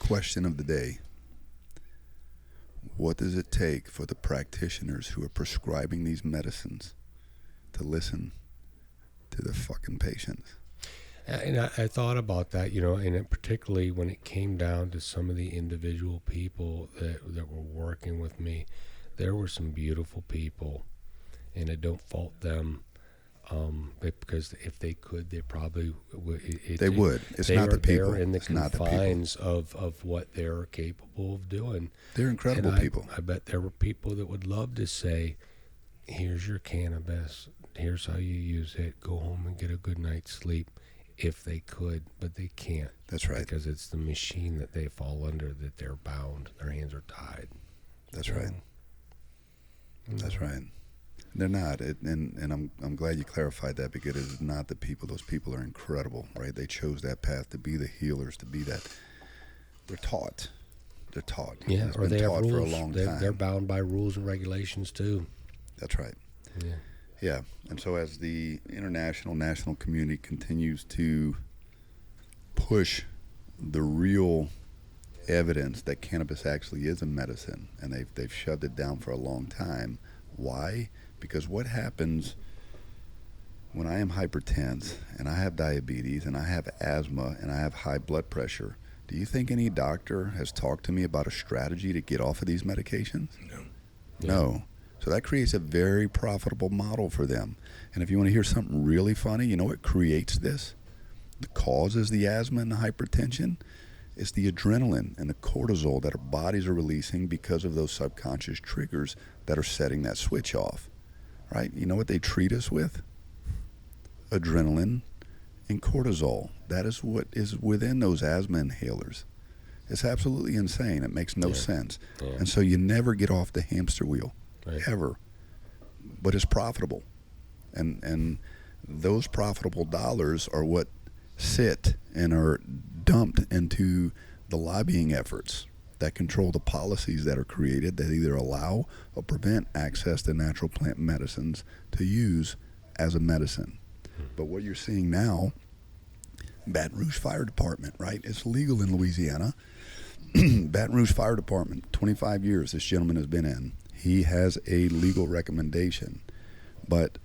question of the day. What does it take for the practitioners who are prescribing these medicines to listen to the fucking patients? And I thought about that, and particularly when it came down to some of the individual people that were working with me. There were some beautiful people, and I don't fault them, because if they could, they probably would. They would. It's not the people. They're in the It's not the confines of what they're capable of doing. They're incredible And people. I bet there were people that would love to say, here's your cannabis, here's how you use it, go home and get a good night's sleep, if they could, but they can't. That's right. Because it's the machine that they fall under, that they're bound, their hands are tied. That's right. That's right. They're not, and I'm glad you clarified that, because it's not the people. Those people are incredible, right? They chose that path to be the healers, to be that. They're taught. They're taught. Yeah, or they have rules. For a long time. They're bound by rules and regulations too. That's right. Yeah. Yeah, and so as the national community continues to push the real evidence that cannabis actually is a medicine, and they've shoved it down for a long time. Why? Because what happens when I am hypertense and I have diabetes and I have asthma and I have high blood pressure? Do you think any doctor has talked to me about a strategy to get off of these medications? No. No. So that creates a very profitable model for them. And if you want to hear something really funny, you know what creates this? The causes the asthma and the hypertension? It's the adrenaline and the cortisol that our bodies are releasing because of those subconscious triggers that are setting that switch off, right? You know what they treat us with? Adrenaline and cortisol. That is what is within those asthma inhalers. It's absolutely insane. It makes no sense. Yeah. And so you never get off the hamster wheel, Right. ever. But it's profitable. And those profitable dollars are what sit and are dumped into the lobbying efforts that control the policies that are created that either allow or prevent access to natural plant medicines to use as a medicine. But what you're seeing now, Baton Rouge Fire Department, right? It's legal in Louisiana. Baton Rouge Fire Department, 25 years this gentleman has been in. He has a legal recommendation, but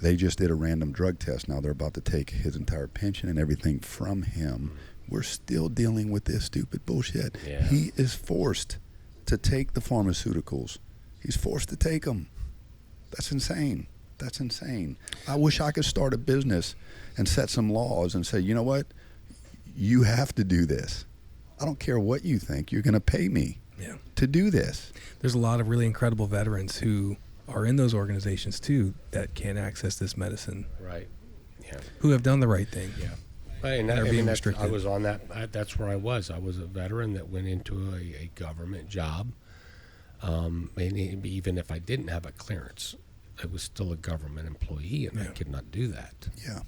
they just did a random drug test. Now they're about to take his entire pension and everything from him. We're still dealing with this stupid bullshit. Yeah. He is forced to take the pharmaceuticals. He's forced to take them. That's insane. That's insane. I wish I could start a business and set some laws and say, you know what? You have to do this. I don't care what you think. You're going to pay me to do this. There's a lot of really incredible veterans who are in those organizations too that can't access this medicine, Right. Yeah. who have done the right thing. Yeah. And They're being I restricted. was on that. That's where I was. I was a veteran that went into a government job. And even if I didn't have a clearance, I was still a government employee, and I could not do that. Yeah.